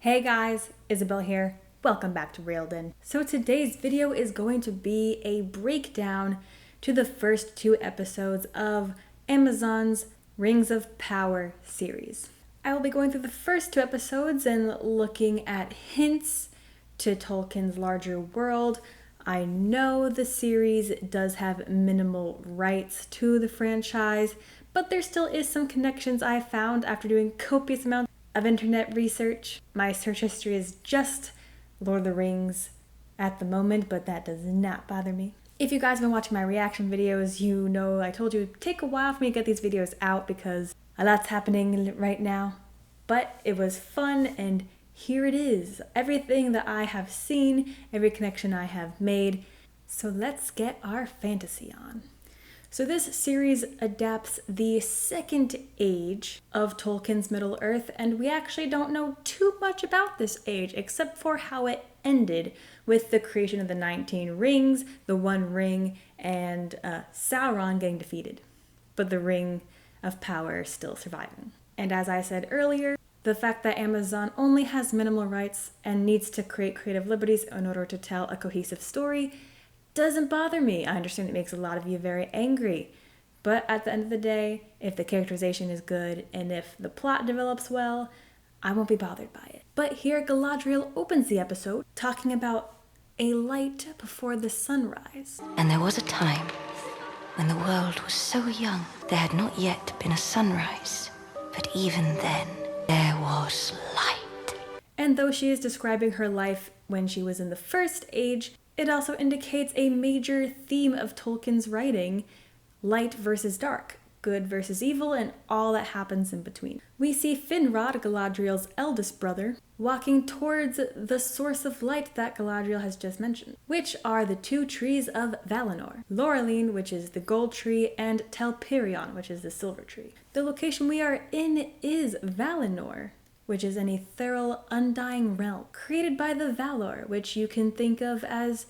Hey guys, Isabel here. Welcome back to Railed In. So today's video is going to be a breakdown to the first two episodes of Amazon's Rings of Power series. I will be going through the first two episodes and looking at hints to Tolkien's larger world. I know the series does have minimal rights to the franchise, but there still is some connections I found after doing copious amounts of internet research. My search history is just Lord of the Rings at the moment, but that does not bother me. If you guys have been watching my reaction videos, you know I told you it would take a while for me to get these videos out because a lot's happening right now. But it was fun, and here it is. Everything that I have seen, every connection I have made. So let's get our fantasy on. So this series adapts the second age of Tolkien's Middle-earth, and we actually don't know too much about this age except for how it ended with the creation of the 19 rings, the One Ring, and Sauron getting defeated, but the Ring of Power still surviving. And as I said earlier, the fact that Amazon only has minimal rights and needs to create creative liberties in order to tell a cohesive story doesn't bother me. I understand it makes a lot of you very angry, but at the end of the day, if the characterization is good and if the plot develops well, I won't be bothered by it. But here Galadriel opens the episode talking about a light before the sunrise. And there was a time when the world was so young there had not yet been a sunrise, but even then there was light. And though she is describing her life when she was in the first age, it also indicates a major theme of Tolkien's writing: light versus dark, good versus evil, and all that happens in between. We see Finrod, Galadriel's eldest brother, walking towards the source of light that Galadriel has just mentioned, which are the two trees of Valinor: Laurelin, which is the gold tree, and Telperion, which is the silver tree. The location we are in is Valinor, which is an ethereal, undying realm created by the Valar, which you can think of as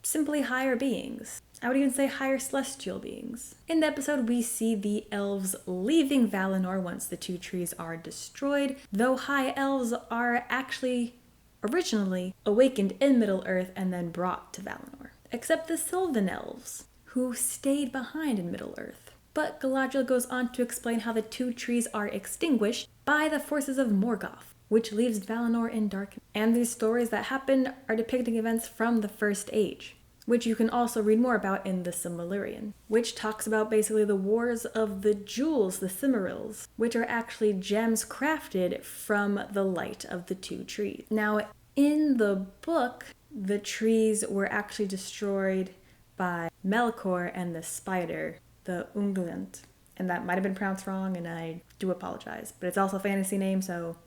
simply higher beings. I would even say higher celestial beings. In the episode, we see the elves leaving Valinor once the two trees are destroyed, though high elves are actually originally awakened in Middle-earth and then brought to Valinor. Except the Sylvan elves, who stayed behind in Middle-earth. But Galadriel goes on to explain how the two trees are extinguished by the forces of Morgoth, which leaves Valinor in darkness. And these stories that happen are depicting events from the First Age, which you can also read more about in the Silmarillion, which talks about basically the wars of the jewels, the Silmarils, which are actually gems crafted from the light of the two trees. Now, in the book, the trees were actually destroyed by Melkor and the spider, the Ungoliant. And that might have been pronounced wrong, and I do apologize. But it's also a fantasy name, so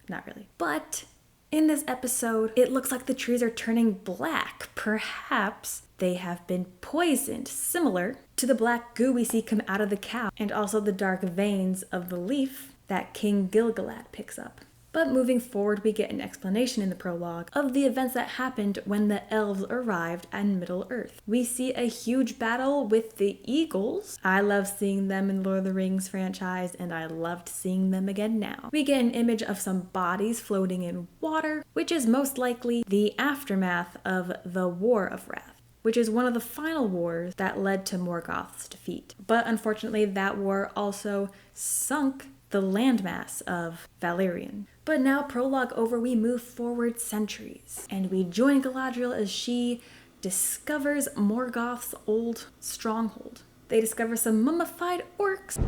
not really. But in this episode, it looks like the trees are turning black. Perhaps they have been poisoned, similar to the black goo we see come out of the cow, and also the dark veins of the leaf that King Gil-galad picks up. But moving forward, we get an explanation in the prologue of the events that happened when the elves arrived at Middle-earth. We see a huge battle with the eagles. I love seeing them in Lord of the Rings franchise, and I loved seeing them again now. We get an image of some bodies floating in water, which is most likely the aftermath of the War of Wrath, which is one of the final wars that led to Morgoth's defeat. But unfortunately, that war also sunk the landmass of Valyrian. But now, prologue over, we move forward centuries, and we join Galadriel as she discovers Morgoth's old stronghold. They discover some mummified orcs.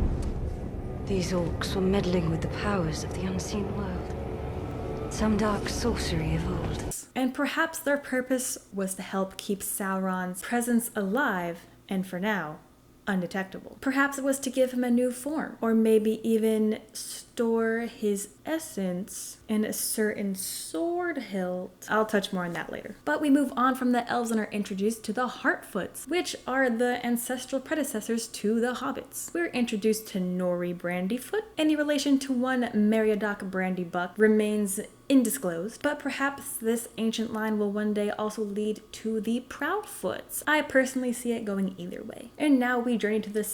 These orcs were meddling with the powers of the unseen world. Some dark sorcery of old. And perhaps their purpose was to help keep Sauron's presence alive, and for now, undetectable. Perhaps it was to give him a new form, or maybe even store his essence in a certain sword hilt. I'll touch more on that later. But we move on from the elves and are introduced to the Heartfoots, which are the ancestral predecessors to the hobbits. We're introduced to Nori Brandyfoot. Any relation to one Meriadoc Brandybuck remains undisclosed, but perhaps this ancient line will one day also lead to the Proudfoots. I personally see it going either way. And now we journey to the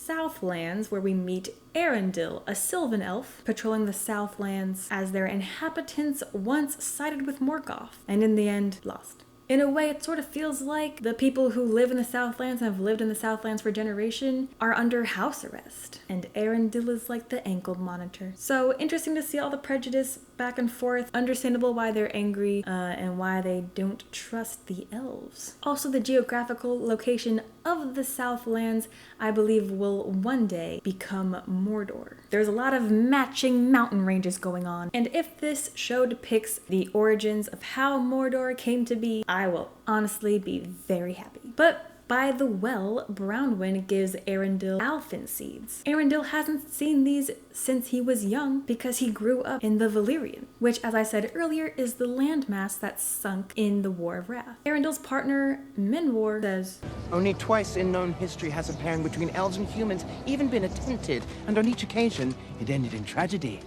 Southlands, where we meet Arundel, a sylvan elf, patrolling the Southlands as their inhabitants once sided with Morgoth, and in the end, lost. In a way, it sort of feels like the people who live in the Southlands and have lived in the Southlands for generations are under house arrest, and Arundel is like the ankle monitor. So interesting to see all the prejudice back and forth, understandable why they're angry, and why they don't trust the elves. Also, the geographical location of the Southlands, I believe, will one day become Mordor. There's a lot of matching mountain ranges going on, and if this show depicts the origins of how Mordor came to be, I will honestly be very happy. But by the well, Brownwind gives Arundel Alphen seeds. Arundel hasn't seen these since he was young because he grew up in the Valyrian, which, as I said earlier, is the landmass that sunk in the War of Wrath. Arendel's partner, Minwar, says, "Only twice in known history has a pairing between elves and humans even been attempted, and on each occasion, it ended in tragedy.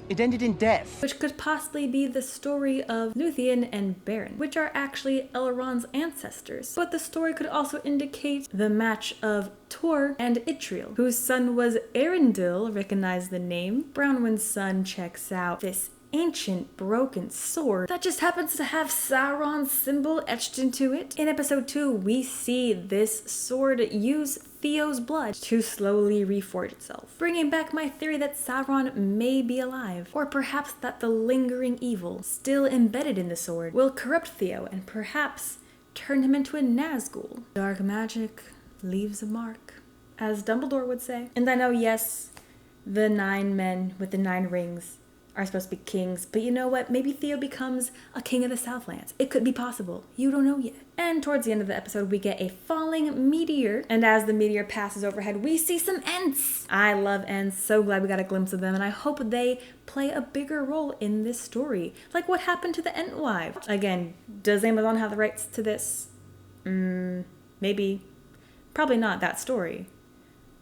It ended in death." Which could possibly be the story of Luthien and Beren, which are actually Elrond's ancestors. But the story could also indicate the match of Tor and Idriel, whose son was Arundel. Recognize the name. Brownwind's son checks out this ancient broken sword that just happens to have Sauron's symbol etched into it. In episode 2, we see this sword use Theo's blood to slowly reforge itself, bringing back my theory that Sauron may be alive, or perhaps that the lingering evil still embedded in the sword will corrupt Theo and perhaps turn him into a Nazgul. Dark magic leaves a mark, as Dumbledore would say. And I know, yes, the 9 men with the 9 rings are supposed to be kings, but you know what? Maybe Theo becomes a king of the Southlands. It could be possible. You don't know yet. And towards the end of the episode, we get a falling meteor, and as the meteor passes overhead, we see some Ents. I love Ents. So glad we got a glimpse of them, and I hope they play a bigger role in this story. Like what happened to the Entwife? Again, does Amazon have the rights to this? Maybe. Probably not that story.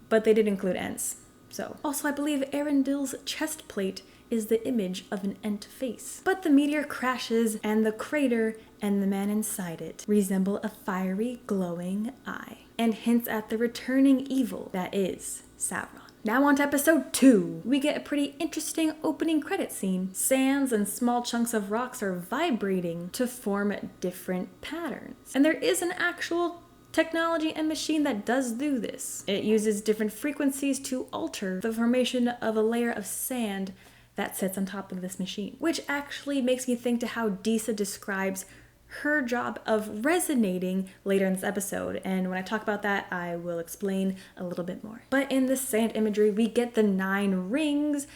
But they did include Ents. So. Also, I believe Arendel's chest plate is the image of an Ent face. But the meteor crashes, and the crater and the man inside it resemble a fiery, glowing eye, and hints at the returning evil that is Sauron. Now on to episode 2. We get a pretty interesting opening credit scene. Sands and small chunks of rocks are vibrating to form different patterns. And there is an actual technology and machine that does do this. It uses different frequencies to alter the formation of a layer of sand that sits on top of this machine, which actually makes me think to how Disa describes her job of resonating later in this episode, and when I talk about that, I will explain a little bit more. But in the sand imagery, we get the 9 rings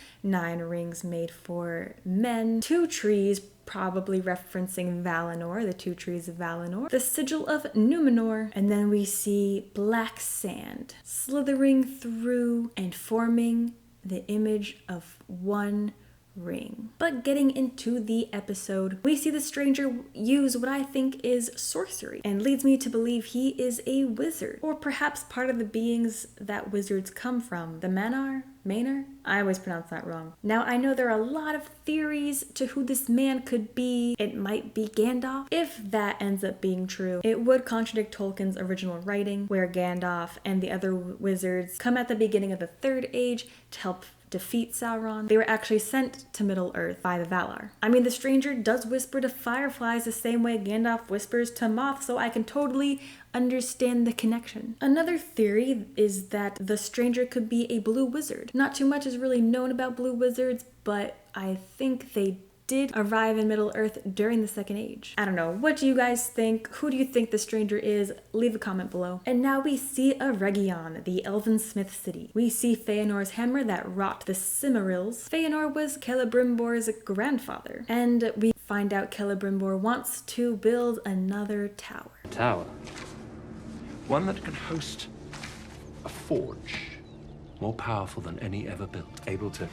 made for men, 2 trees, probably referencing Valinor, the 2 trees of Valinor, the sigil of Numenor, and then we see black sand slithering through and forming the image of one ring. But getting into the episode, we see the stranger use what I think is sorcery, and leads me to believe he is a wizard, or perhaps part of the beings that wizards come from. The Manor? I always pronounce that wrong. Now, I know there are a lot of theories to who this man could be. It might be Gandalf. If that ends up being true, it would contradict Tolkien's original writing, where Gandalf and the other wizards come at the beginning of the Third Age to help defeat Sauron. They were actually sent to Middle-earth by the Valar. I mean, the stranger does whisper to fireflies the same way Gandalf whispers to moths, so I can totally understand the connection. Another theory is that the stranger could be a blue wizard. Not too much is really known about blue wizards, but I think they did arrive in Middle-earth during the Second Age. I don't know. What do you guys think? Who do you think the stranger is? Leave a comment below. And now we see Eregion, the elven smith city. We see Feanor's hammer that wrought the Silmarils. Feanor was Celebrimbor's grandfather. And we find out Celebrimbor wants to build another tower. Tower? One that can host a forge, more powerful than any ever built, able to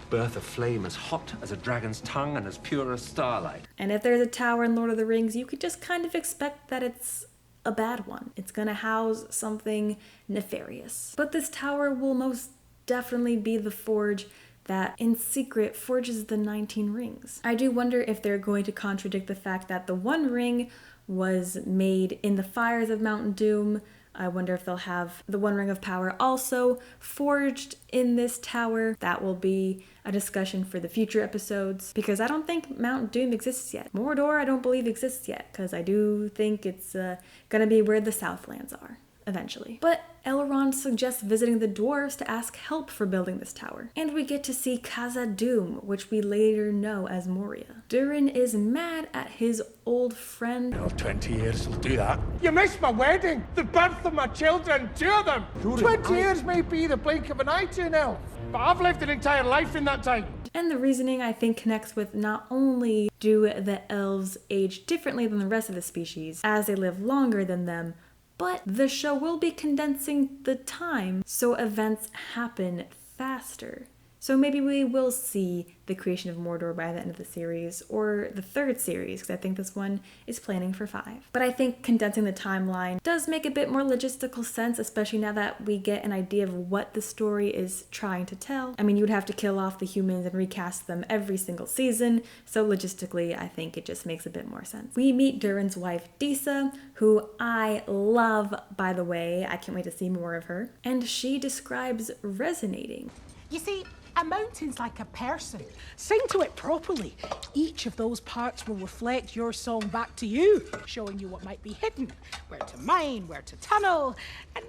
birth a flame as hot as a dragon's tongue and as pure as starlight. And if there's a tower in Lord of the Rings, you could just kind of expect that it's a bad one. It's gonna house something nefarious. But this tower will most definitely be the forge that in secret forges the 19 rings. I do wonder if they're going to contradict the fact that the one ring was made in the fires of Mount Doom I wonder if they'll have the One Ring of Power also forged in this tower. That will be a discussion for the future episodes, because I don't think Mount Doom exists yet. Mordor I don't believe exists yet, because I do think it's gonna be where the Southlands are eventually. But Elrond suggests visiting the dwarves to ask help for building this tower. And we get to see Khazad-dûm, which we later know as Moria. Durin is mad at his old friend. 20 years will do that. You missed my wedding, the birth of my children, 2 of them. 20 years may be the blink of an eye to an elf, but I've lived an entire life in that time. And the reasoning, I think, connects with not only do the elves age differently than the rest of the species, as they live longer than them, but the show will be condensing the time so events happen faster. So maybe we will see the creation of Mordor by the end of the series, or the 3rd series, because I think this one is planning for 5. But I think condensing the timeline does make a bit more logistical sense, especially now that we get an idea of what the story is trying to tell. I mean, you would have to kill off the humans and recast them every single season, so logistically, I think it just makes a bit more sense. We meet Durin's wife, Disa, who I love, by the way. I can't wait to see more of her. And she describes resonating. You see, a mountain's like a person. Sing to it properly. Each of those parts will reflect your song back to you, showing you what might be hidden, where to mine, where to tunnel, and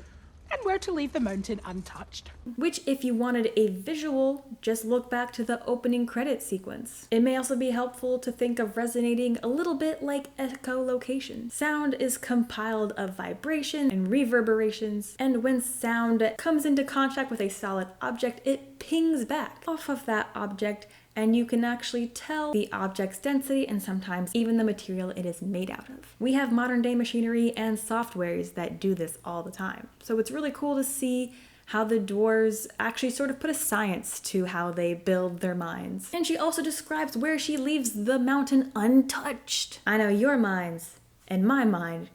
where to leave the mountain untouched. Which, if you wanted a visual, just look back to the opening credit sequence. It may also be helpful to think of resonating a little bit like echolocation. Sound is compiled of vibration and reverberations, and when sound comes into contact with a solid object, it pings back off of that object, and you can actually tell the object's density and sometimes even the material it is made out of. We have modern day machinery and softwares that do this all the time. So it's really cool to see how the dwarves actually sort of put a science to how they build their mines. And she also describes where she leaves the mountain untouched. I know your minds and my mind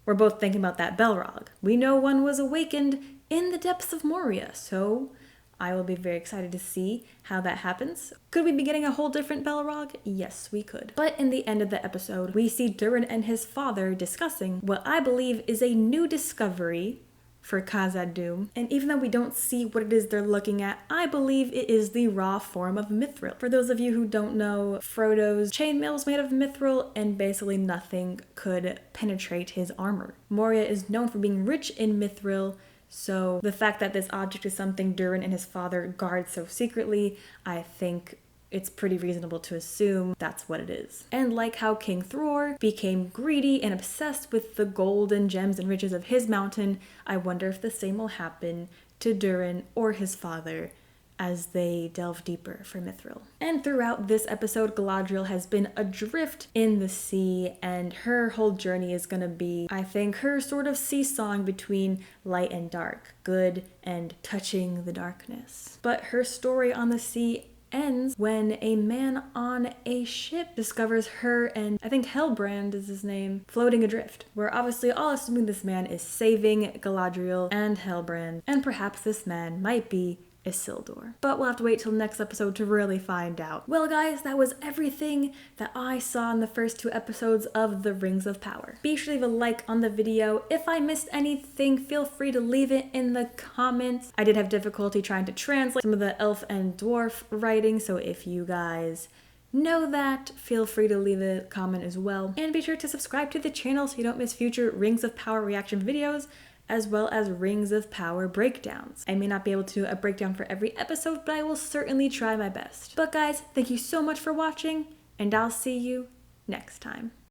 were both thinking about that Balrog. We know one was awakened in the depths of Moria, so I will be very excited to see how that happens. Could we be getting a whole different Balrog? Yes, we could. But in the end of the episode, we see Durin and his father discussing what I believe is a new discovery for Khazad-dûm. And even though we don't see what it is they're looking at, I believe it is the raw form of mithril. For those of you who don't know, Frodo's chainmail is made of mithril, and basically nothing could penetrate his armor. Moria is known for being rich in mithril, so the fact that this object is something Durin and his father guard so secretly, I think it's pretty reasonable to assume that's what it is. And like how King Thror became greedy and obsessed with the gold and gems and riches of his mountain, I wonder if the same will happen to Durin or his father as they delve deeper for mithril. And throughout this episode, Galadriel has been adrift in the sea, and her whole journey is gonna be, I think, her sort of seesawing between light and dark, good and touching the darkness. But her story on the sea ends when a man on a ship discovers her and, I think Helbrand is his name, floating adrift. We're obviously all assuming this man is saving Galadriel and Helbrand, and perhaps this man might be Isildur. But we'll have to wait till next episode to really find out. Well guys, that was everything that I saw in the first 2 episodes of The Rings of Power. Be sure to leave a like on the video. If I missed anything, feel free to leave it in the comments. I did have difficulty trying to translate some of the elf and dwarf writing, so if you guys know that, feel free to leave a comment as well. And be sure to subscribe to the channel so you don't miss future Rings of Power reaction videos, as well as Rings of Power breakdowns. I may not be able to do a breakdown for every episode, but I will certainly try my best. But guys, thank you so much for watching, and I'll see you next time.